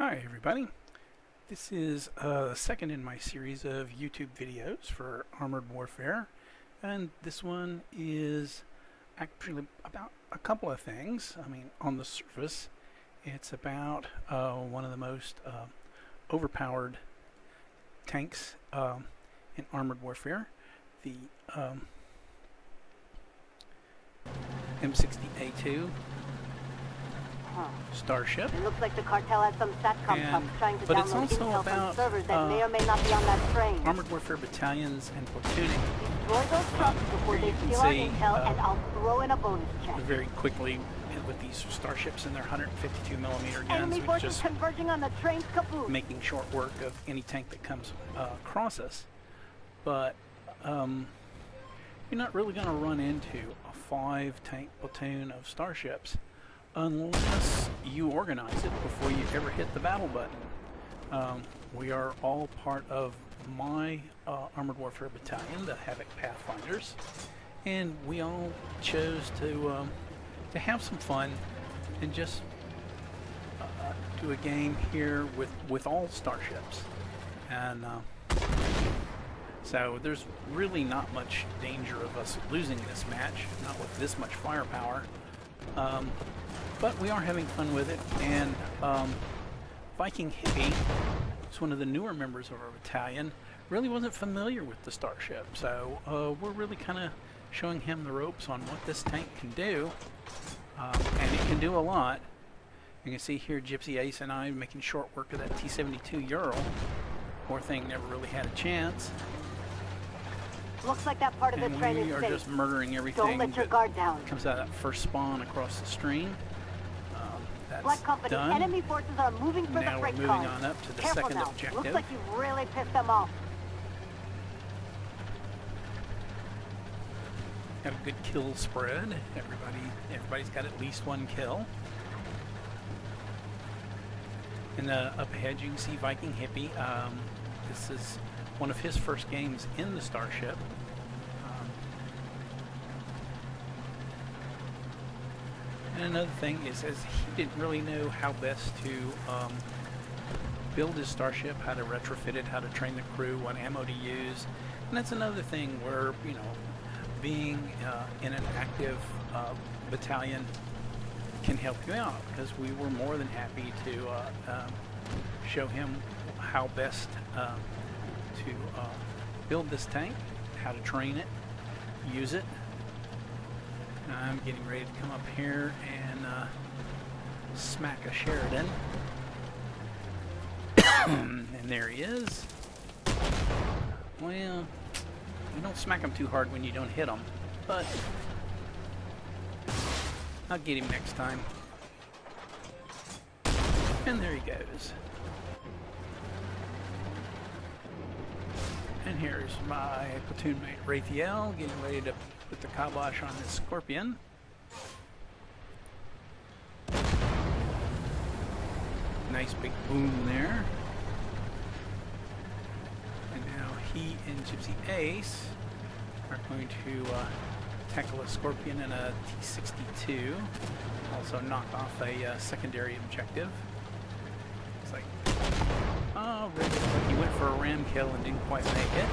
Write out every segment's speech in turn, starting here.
Hi everybody, this is the second in my series of YouTube videos for Armored Warfare, and this one is actually about a couple of things. I mean, on the surface it's about one of the most overpowered tanks in Armored Warfare, the M60A2 Starship. It looks like the cartel has some SATCOM trucks trying to but it's download also intel about from servers that may or may not be on that train. Armored Warfare battalions and platooning. Destroy those trucks before they steal our intel, and I'll throw in a bonus check. Very quickly with these starships and their 152mm guns, Enemy which forces just converging on the train's caboose. making short work of any tank that comes across us. But you're not really going to run into a 5-tank platoon of starships unless you organize it before you ever hit the battle button. We are all part of my Armored Warfare battalion, the Havoc Pathfinders, and we all chose to have some fun and just do a game here with all starships. And so there's really not much danger of us losing this match, not with this much firepower. But we are having fun with it, and Viking Hippie is one of the newer members of our battalion, really wasn't familiar with the Starship, so we're really kind of showing him the ropes on what this tank can do, and it can do a lot. You can see here Gypsy Ace and I making short work of that T-72 Ural. Poor thing never really had a chance. Looks like that part of the train is we are safe. just murdering everything. Don't let your guard down. Comes out of that first spawn across the stream. That's Black Company, done. enemy forces are moving for Now the we're freight moving cars. on up to the Careful second now. objective. Looks like you've really pissed them off. Got a good kill spread. Everybody's got at least one kill. And up ahead you can see Viking Hippie. This is one of his first games in the Starship. And another thing is he didn't really know how best to build his Starship, how to retrofit it, how to train the crew, what ammo to use. And that's another thing where, you know, being in an active battalion can help you out, because we were more than happy to show him how best to build this tank, how to train it, use it. I'm getting ready to come up here and smack a Sheridan. And there he is. Well, you don't smack him too hard when you don't hit him, but I'll get him next time. And there he goes. And here's my platoon mate Raphael getting ready to put the kibosh on this Scorpion. Nice big boom there. And now he and Gypsy Ace are going to tackle a Scorpion and a T-62. Also knock off a secondary objective. It's like, oh, really? He went for a ram kill and didn't quite make it.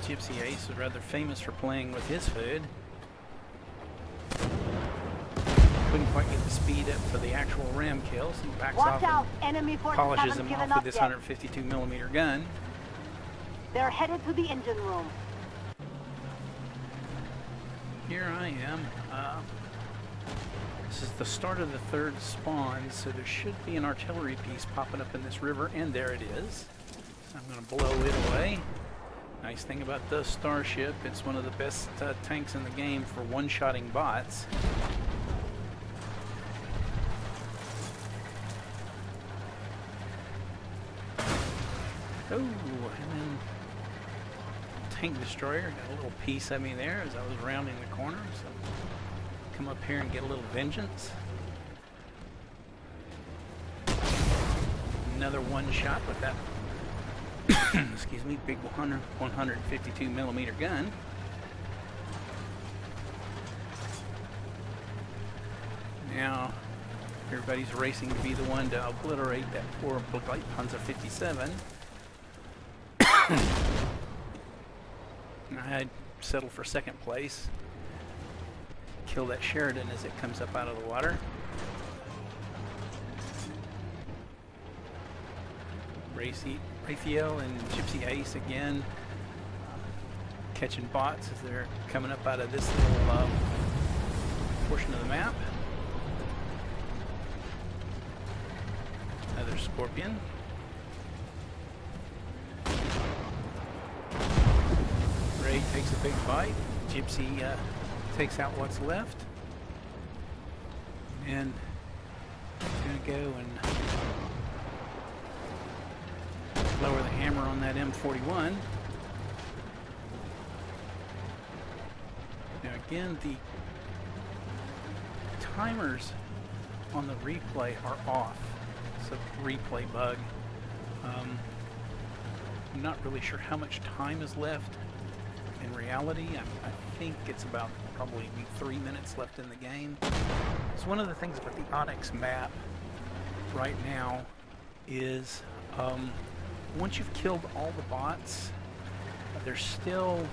Gypsy Ace is rather famous for playing with his food. Couldn't quite get the speed up for the actual ram kill, so he backs off and polishes him off with this 152mm gun. They're headed to the engine room. Here I am. This is the start of the third spawn, so there should be an artillery piece popping up in this river, and there it is. So I'm going to blow it away. Nice thing about the Starship, it's one of the best tanks in the game for one-shotting bots. Oh, and then tank destroyer got a little piece of me there as I was rounding the corner, so come up here and get a little vengeance. Another one shot with that excuse me, big 152mm gun. now everybody's racing to be the one to obliterate that poor Blight Panzer 57. I'd settle for second place. Kill that Sheridan as it comes up out of the water. Raphael and Gypsy Ace again, catching bots as they're coming up out of this little portion of the map. Another Scorpion. Ray takes a big bite. Gypsy takes out what's left. And he's going to go and lower the hammer on that M41. Now again, the timers on the replay are off. It's a replay bug. I'm not really sure how much time is left. In reality, I think it's about probably 3 minutes left in the game. So one of the things about the Onyx map right now is once you've killed all the bots, there's still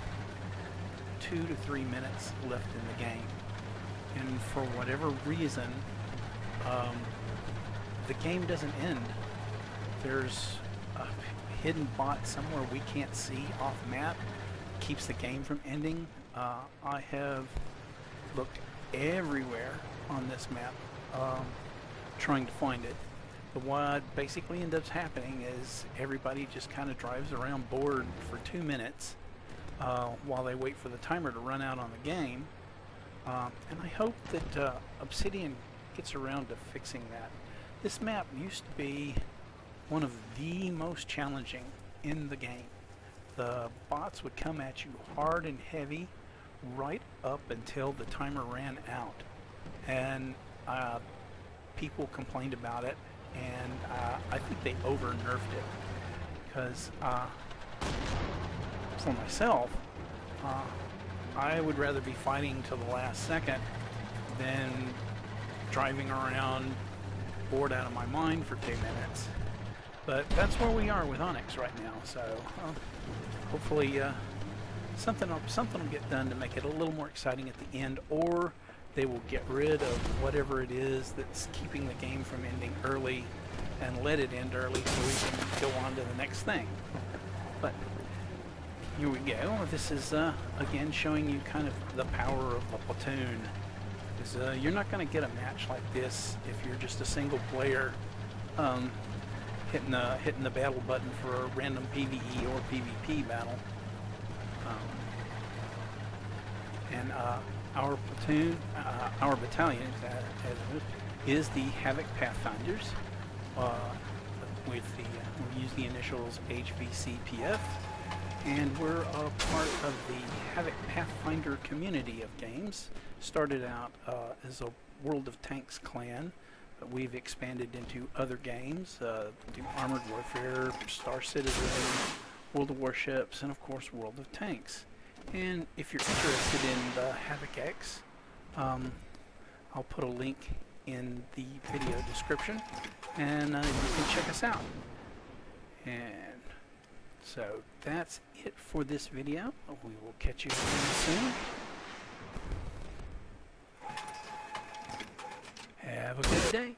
2 to 3 minutes left in the game. And for whatever reason, the game doesn't end. There's a hidden bot somewhere we can't see off map. Keeps the game from ending. I have looked everywhere on this map trying to find it. But what basically ends up happening is everybody just kind of drives around bored for 2 minutes while they wait for the timer to run out on the game. And I hope that Obsidian gets around to fixing that. This map used to be one of the most challenging in the game. The bots would come at you hard and heavy right up until the timer ran out. And people complained about it, and I think they over-nerfed it. Because for myself, I would rather be fighting till the last second than driving around bored out of my mind for 2 minutes. But that's where we are with Onyx right now, so hopefully something will get done to make it a little more exciting at the end, or they will get rid of whatever it is that's keeping the game from ending early and let it end early so we can go on to the next thing. But here we go. This is again showing you kind of the power of the platoon. Because you're not going to get a match like this if you're just a single player hitting the battle button for a random PvE or PvP battle. And our platoon, our battalion, is the Havoc Pathfinders. We use the initials HVCPF, and we're a part of the Havoc Pathfinder community of games. Started out as a World of Tanks clan, but we've expanded into other games, do Armored Warfare, Star Citizen, World of Warships, and of course World of Tanks. And if you're interested in the Havoc X, I'll put a link in the video description, and you can check us out. And so that's it for this video. We will catch you again soon. Have a good day.